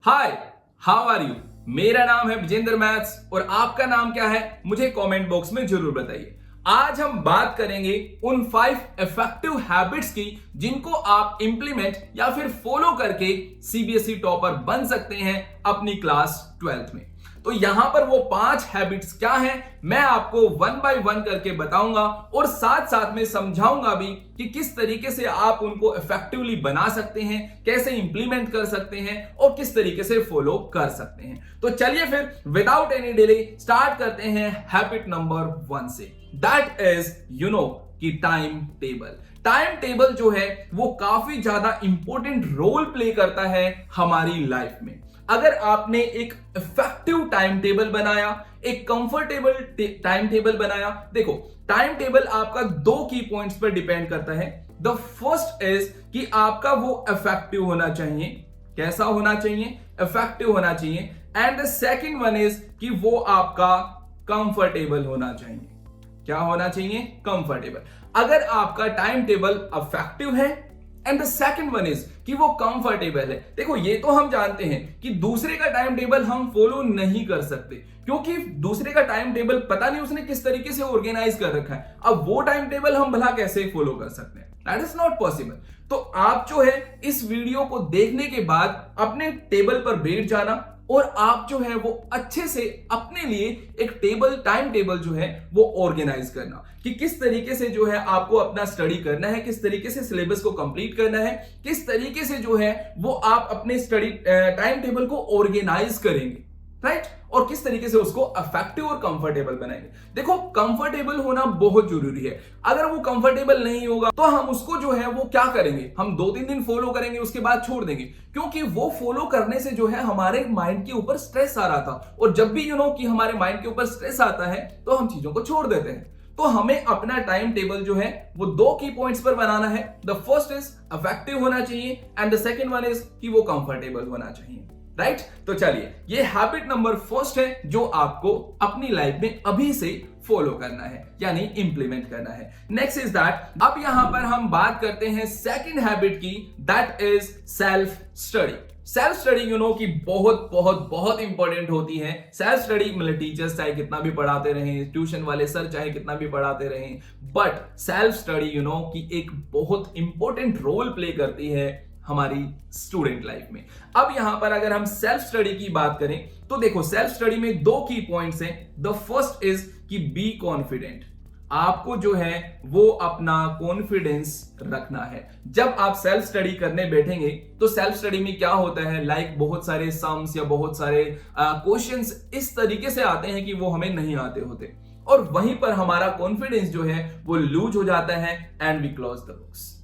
Hi, how are you. मेरा नाम है विजेंद्र मैथ्स और आपका नाम क्या है मुझे कमेंट बॉक्स में जरूर बताइए। आज हम बात करेंगे उन 5 इफेक्टिव हैबिट्स की जिनको आप इंप्लीमेंट या फिर फॉलो करके सीबीएसई टॉपर बन सकते हैं अपनी क्लास 12th में। तो यहां पर वो 5 हैबिट्स क्या हैं मैं आपको 1 बाय 1 करके बताऊंगा और साथ साथ में समझाऊंगा भी कि किस तरीके से आप उनको इफेक्टिवली बना सकते हैं, कैसे इंप्लीमेंट कर सकते हैं और किस तरीके से फॉलो कर सकते हैं। तो चलिए फिर विदाउट एनी डिले स्टार्ट करते हैं हैबिट नंबर 1 से। दैट इज कि टाइम टेबल। टाइम टेबल जो है वो काफी ज्यादा इंपॉर्टेंट रोल प्ले करता है हमारी लाइफ में। अगर आपने एक इफेक्टिव टाइम टेबल बनाया, एक कंफर्टेबल टाइम टेबल बनाया, देखो टाइम टेबल आपका 2 की पॉइंट्स पर डिपेंड करता है। द फर्स्ट इज कि आपका वो इफेक्टिव होना चाहिए। कैसा होना चाहिए? इफेक्टिव होना चाहिए। And the second one is कि वो आपका कंफर्टेबल होना चाहिए। क्या होना चाहिए? कंफर्टेबल। अगर आपका टाइम टेबल इफेक्टिव है and the second one is कि वो कंफर्टेबल है। देखो ये तो हम जानते हैं कि दूसरे का टाइम टेबल हम फॉलो नहीं कर सकते क्योंकि दूसरे का टाइम टेबल पता नहीं उसने किस तरीके से ऑर्गेनाइज कर रखा है। अब वो टाइम टेबल हम भला कैसे फॉलो कर सकते हैं? That is not possible. तो आप जो है इस वीडियो को देखने के बाद अपने टेबल पर बैठ जाना और आप जो है वो अच्छे से अपने लिए एक टाइम टेबल जो है वो ऑर्गेनाइज करना कि किस तरीके से जो है आपको अपना स्टडी करना है, किस तरीके से सिलेबस को कंप्लीट करना है, किस तरीके से जो है वो आप अपने स्टडी टाइम टेबल को ऑर्गेनाइज करेंगे, राइट? और किस तरीके से उसको इफेक्टिव और कंफर्टेबल बनाएंगे। देखो कंफर्टेबल होना बहुत जरूरी है। अगर वो कंफर्टेबल नहीं होगा तो हम उसको जो है वो क्या करेंगे, हम 2-3 दिन फॉलो करेंगे उसके बाद छोड़ देंगे क्योंकि वो फॉलो करने से जो है हमारे माइंड के ऊपर स्ट्रेस आ रहा था और जब भी कि हमारे माइंड के ऊपर स्ट्रेस आता है तो हम चीजों को छोड़ देते हैं। तो हमें अपना टाइम टेबल जो है वो 2 की पॉइंट्स पर बनाना है। द फर्स्ट इज इफेक्टिव होना चाहिए and the second one is कि वो कंफर्टेबल होना चाहिए, राइट? तो चलिए ये हैबिट नंबर 1 है जो आपको अपनी लाइफ में अभी से फॉलो करना है यानी इंप्लीमेंट करना है। नेक्स्ट इज दैट अब यहां पर हम बात करते हैं सेकंड हैबिट की, that is self study. Self study कि बहुत बहुत बहुत इंपॉर्टेंट होती है। सेल्फ स्टडी मतलब टीचर्स चाहे कितना भी पढ़ाते रहें, ट्यूशन वाले सर चाहे कितना भी पढ़ाते रहें, बट सेल्फ स्टडी की एक बहुत इंपॉर्टेंट रोल प्ले करती है हमारी स्टूडेंट लाइफ में। अब यहां पर अगर हम सेल्फ स्टडी की बात करें तो देखो सेल्फ स्टडी में 2 की पॉइंट्स हैं। द फर्स्ट इज कि बी कॉन्फिडेंट। आपको जो है वो अपना कॉन्फिडेंस रखना है। जब आप सेल्फ स्टडी करने बैठेंगे तो सेल्फ स्टडी में क्या होता है, लाइक बहुत सारे सम्स या बहुत सारे क्वेश्चंस इस तरीके से आते हैं कि वो हमें नहीं आते होते और वहीं पर हमारा कॉन्फिडेंस जो है वो लूज हो जाता है and we close the books.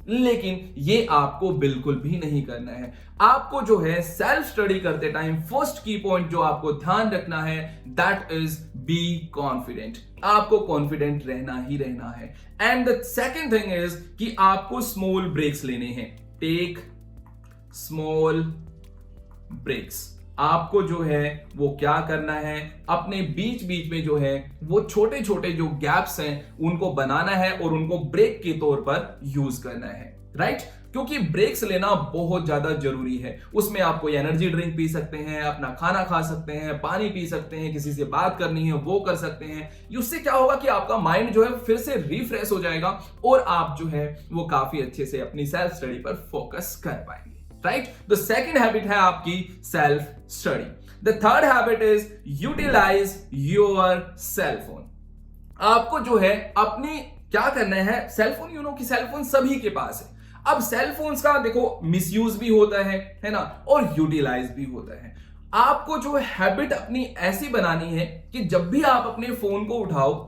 लेकिन ये आपको बिल्कुल भी नहीं करना है। आपको जो है सेल्फ स्टडी करते टाइम फर्स्ट की पॉइंट जो आपको ध्यान रखना है दैट इज बी कॉन्फिडेंट। आपको कॉन्फिडेंट रहना ही रहना है। And the second thing is कि आपको स्मॉल ब्रेक्स लेने हैं। Take small breaks. आपको जो है वो क्या करना है, अपने बीच बीच में जो है वो छोटे छोटे जो गैप्स हैं उनको बनाना है और उनको ब्रेक के तौर पर यूज करना है, राइट? क्योंकि ब्रेक्स लेना बहुत ज्यादा जरूरी है। उसमें आप कोई एनर्जी ड्रिंक पी सकते हैं, अपना खाना खा सकते हैं, पानी पी सकते हैं, किसी से बात करनी है वो कर सकते हैं। उससे क्या होगा कि आपका माइंड जो है फिर से रिफ्रेश हो जाएगा और आप जो है वो काफी अच्छे से अपनी सेल्फ स्टडी पर फोकस कर पाएंगे, राइट? द सेकंड हैबिट है आपकी self study. The third habit is utilise your cell phone. आपको जो है अपनी क्या करना है, सेल फोन कि सेल फोन सभी के पास है। अब सेल फोन्स का देखो मिसयूज भी होता है ना, और यूटिलाइज भी होता है। आपको जो हैबिट अपनी ऐसी बनानी है कि जब भी आप अपने फोन को उठाओ,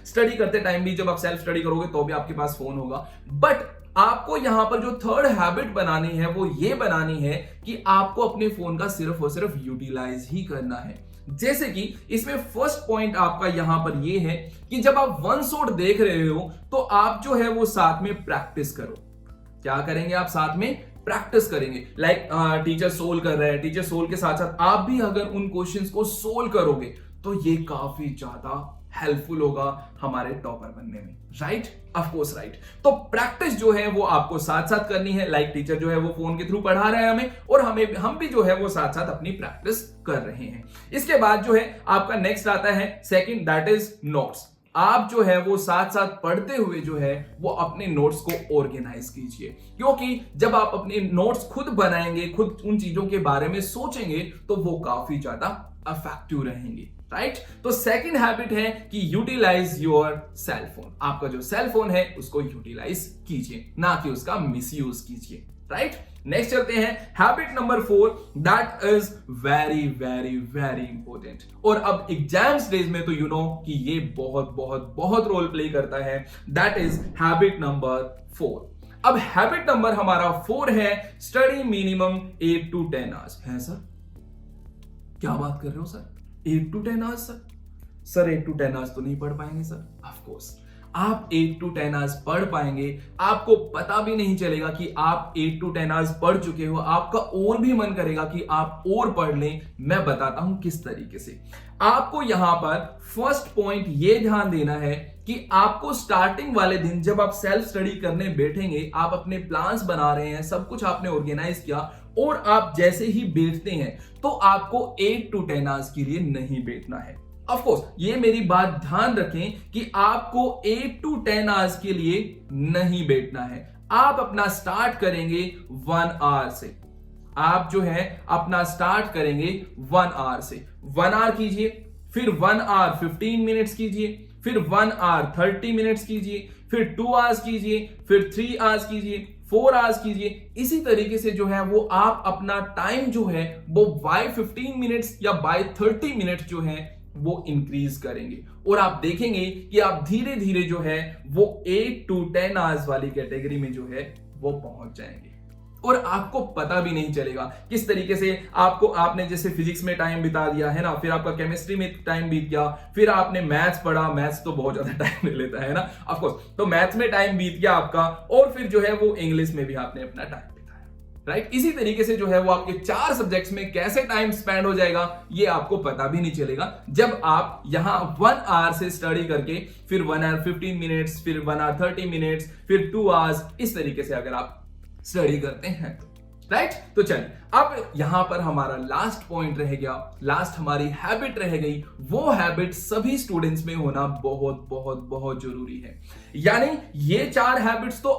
स्टडी करते टाइम भी जब आप सेल्फ स्टडी करोगे तो भी आपके पास फोन होगा, बट आपको यहां पर जो थर्ड हैबिट बनानी है वो ये बनानी है कि आपको अपने फोन का सिर्फ और सिर्फ यूटिलाइज ही करना है। जैसे कि इसमें फर्स्ट पॉइंट आपका यहां पर ये है कि जब आप वन शॉट देख रहे हो तो आप जो है वो साथ में प्रैक्टिस करो। क्या करेंगे? आप साथ में प्रैक्टिस करेंगे। लाइक टीचर सोल्व कर रहे हैं, टीचर सोल्व के साथ साथ आप भी अगर उन क्वेश्चंस को सोल्व करोगे तो ये काफी ज्यादा हेल्पफुल होगा हमारे टॉपर बनने में, राइट? Of course right. तो प्रैक्टिस जो है वो आपको साथ साथ करनी है। लाइक टीचर जो है वो फोन के थ्रू पढ़ा रहे हैं हमें, और हम भी जो है वो साथ साथ अपनी प्रैक्टिस कर रहे हैं। इसके बाद जो है आपका नेक्स्ट आता है सेकंड, दैट इज नोट्स। आप जो है वो साथ साथ पढ़ते हुए जो है वो अपने नोट्स को ऑर्गेनाइज कीजिए, क्योंकि जब आप अपने नोट्स खुद बनाएंगे, खुद उन चीजों के बारे में सोचेंगे, तो वो काफी ज्यादा इफेक्टिव रहेंगे, राइट? तो सेकंड हैबिट है कि यूटिलाइज योर सेल फोन। आपका जो सेल फोन है उसको यूटिलाइज कीजिए, ना कि उसका मिसयूज कीजिए, राइट? नेक्स्ट चलते हैं habit number 4, that is very very very important. और अब एग्जाम्स डेज में तो यू नो कि ये बहुत बहुत बहुत रोल प्ले करता है। That is habit number 4। अब हैबिट नंबर हमारा 4 है स्टडी मिनिमम 8 to 10 आवर्स। है सर, क्या बात कर रहे हो sir? 8 to 10 hours sir 8 to 10 hours तो नहीं पढ़ पाएंगे सर। ऑफ कोर्स आप 8 to 10 आवर्स पढ़ पाएंगे, आपको पता भी नहीं चलेगा कि आप 8 to 10 आवर्स पढ़ चुके हो, आपका और भी मन करेगा कि आप और पढ़ लें। मैं बताता हूं किस तरीके से। आपको यहां पर फर्स्ट पॉइंट ये ध्यान देना है कि आपको स्टार्टिंग वाले दिन जब आप सेल्फ स्टडी करने बैठेंगे, आप अपने प्लान्स बना रहे हैं, सब कुछ आपने ऑर्गेनाइज किया, और आप जैसे ही बैठते हैं तो आपको 8 to 10 आवर्स के लिए नहीं बैठना है। ऑफ कोर्स ये मेरी बात ध्यान रखें कि आपको 8 to 10 आवर्स के लिए नहीं बैठना है। आप अपना स्टार्ट करेंगे 1 आवर से। आप जो है अपना स्टार्ट करेंगे 1 आवर से। 1 आवर कीजिए, फिर 1 आवर 15 मिनट्स कीजिए, फिर 1 आवर 30 मिनट्स कीजिए, फिर 2 आवर्स कीजिए, फिर 3 आवर्स कीजिए, 4 आवर्स कीजिए। इसी तरीके से जो है वो आप अपना टाइम जो है वो बाय 15 मिनट्स या बाय 30 मिनट्स जो है वो इंक्रीज करेंगे, और आप देखेंगे कि आप धीरे धीरे जो है वो 8 to 10 आवर्स वाली कैटेगरी में जो है वो पहुंच जाएंगे, और आपको पता भी नहीं चलेगा किस तरीके से आपने जैसे फिजिक्स में टाइम बिता दिया है ना, फिर आपका केमिस्ट्री में टाइम बीत गया, फिर आपने मैथ्स पढ़ा, मैथ्स तो बहुत ज्यादा टाइम ले लेता है ना ऑफ कोर्स, तो मैथ्स में टाइम बीत गया आपका, और फिर जो है वो इंग्लिश में भी आपने अपना टाइम बिताया, राइट? इसी तरीके से जो है वो आपके 4 सब्जेक्ट्स में कैसे टाइम स्पेंड हो जाएगा ये आपको पता भी नहीं चलेगा, जब आप यहां 1 आवर से स्टडी करके फिर 1 आवर 15 मिनट्स, फिर 1 आवर 30 मिनट्स, फिर 2 आवर्स, इस तरीके से अगर आप स्टडी करते हैं तो, राइट? तो चलिए अब यहां पर हमारा लास्ट पॉइंट रह गया, लास्ट हमारी हैबिट रह गई। वो हैबिट सभी स्टूडेंट्स में होना बहुत बहुत बहुत जरूरी है। यानी ये 4 हैबिट्स तो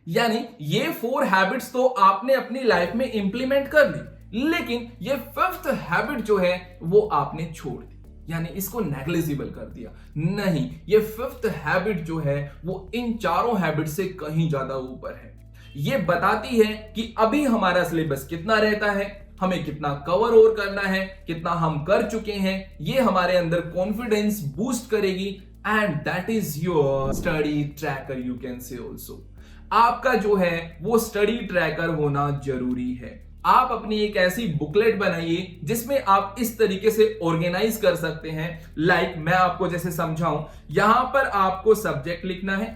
यानी ये 4 हैबिट्स तो आपने अपनी लाइफ में इंप्लीमेंट कर ली, लेकिन ये 5th हैबिट जो है वो आपने छोड़ दी, यानी इसको नेग्लिजिबल कर दिया। नहीं, ये 5th हैबिट जो है वो इन चारों हैबिट से कहीं ज्यादा ऊपर है। ये बताती है कि अभी हमारा सिलेबस कितना रहता है, हमें कितना कवर और करना है, कितना हम कर चुके हैं। ये हमारे अंदर कॉन्फिडेंस बूस्ट करेगी, and that is your study tracker, you can say also. आपका जो है वो स्टडी ट्रैकर होना जरूरी है। आप अपनी एक ऐसी बुकलेट बनाइए जिसमें आप इस तरीके से ऑर्गेनाइज कर सकते हैं। लाइक मैं आपको जैसे समझाऊं, यहां पर आपको सब्जेक्ट लिखना है,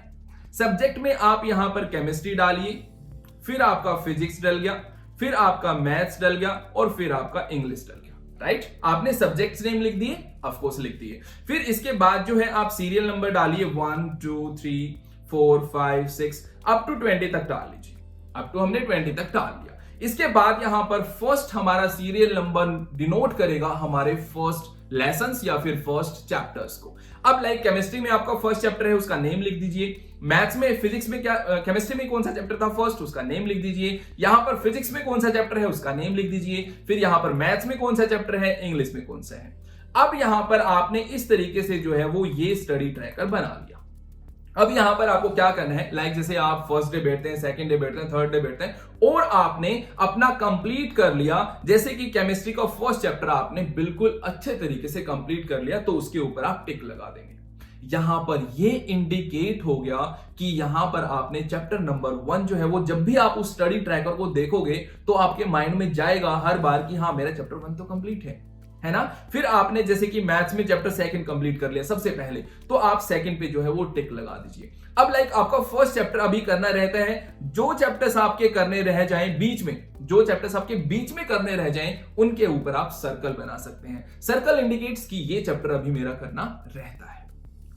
सब्जेक्ट में आप यहां पर केमिस्ट्री डालिए, फिर आपका फिजिक्स डल गया, फिर आपका मैथ्स डल गया, और फिर आपका इंग्लिश डल गया, राइट? आपने सब्जेक्ट नेम लिख दिए, ऑफ कोर्स लिख दिए। फिर इसके बाद जो है आप सीरियल नंबर डालिए, 1 2 3 4 5 6 अप टू 20 तक डाल लीजिए। अप टू हमने 20 तक डाल दिया। इसके बाद यहां पर फर्स्ट हमारा सीरियल नंबर डिनोट करेगा हमारे फर्स्ट लेसन्स या फिर फर्स्ट चैप्टर्स को। अब लाइक केमिस्ट्री में आपका फर्स्ट चैप्टर है, उसका नेम लिख दीजिए। मैथ्स में, फिजिक्स में क्या, केमिस्ट्री में कौन सा चैप्टर था फर्स्ट, उसका नेम लिख दीजिए। यहां पर फिजिक्स में कौन सा चैप्टर है, उसका नेम लिख दीजिए। फिर यहां पर मैथ्स में कौन सा चैप्टर है, इंग्लिश में कौन सा है। अब यहां पर आपने इस तरीके से जो है वो ये स्टडी ट्रैकर बना लिया। अब यहां पर आपको क्या करना है, लाइक जैसे आप फर्स्ट डे बैठते हैं, सेकंड डे बैठते हैं, थर्ड डे बैठते हैं, और आपने अपना कंप्लीट कर लिया। जैसे कि केमिस्ट्री का फर्स्ट चैप्टर आपने बिल्कुल अच्छे तरीके से कंप्लीट कर लिया, तो उसके ऊपर आप टिक लगा देंगे। यहां पर ये इंडिकेट हो गया कि यहां पर आपने चैप्टर नंबर 1 जो है वो, जब भी आप उस स्टडी ट्रैकर को देखोगे तो आपके माइंड में जाएगा हर बार कि हाँ मेरा चैप्टर 1 तो कंप्लीट है, है ना। फिर आपने जैसे कि मैथ्स में चैप्टर सेकंड कंप्लीट कर लिया सबसे पहले, तो आप सेकंड पे जो है वो टिक लगा दीजिए। अब लाइक आपका फर्स्ट चैप्टर अभी करना रहता है, जो चैप्टर्स आपके करने रह जाएं बीच में, जो चैप्टर्स आपके बीच में करने रह जाएं उनके ऊपर आप सर्कल बना सकते हैं। सर्कल इंडिकेट्स कि ये चैप्टर अभी मेरा करना रहता है,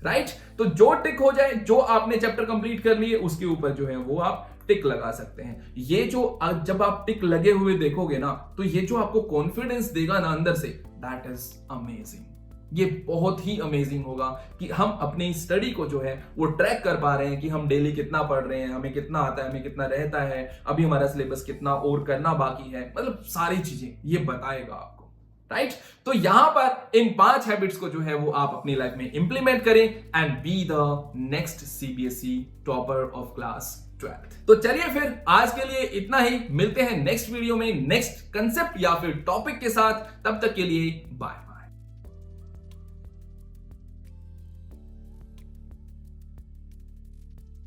राइट। तो जो टिक हो जाए, जो आपने चैप्टर कंप्लीट कर लिए उसके ऊपर जो है वो आप टिक लगा सकते हैं। ये जो जब आप टिक लगे हुए देखोगे ना, तो ये जो आपको कॉन्फिडेंस देगा ना अंदर से, दैट इज अमेजिंग। ये बहुत ही अमेजिंग होगा कि हम अपनी स्टडी को जो है वो ट्रैक कर पा रहे हैं कि हम डेली कितना पढ़ रहे हैं, हमें कितना आता है, हमें कितना रहता है, अभी हमारा सिलेबस कितना और करना बाकी है, मतलब सारी चीजें ये बताएगा आपको, राइट। तो यहां पर इन 5 हैबिट्स को जो है वो आप अपनी लाइफ में इंप्लीमेंट करें and be the next CBSE topper of class 12th। तो चलिए फिर आज के लिए इतना ही, मिलते हैं नेक्स्ट वीडियो में नेक्स्ट कंसेप्ट या फिर टॉपिक के साथ। तब तक के लिए बाय।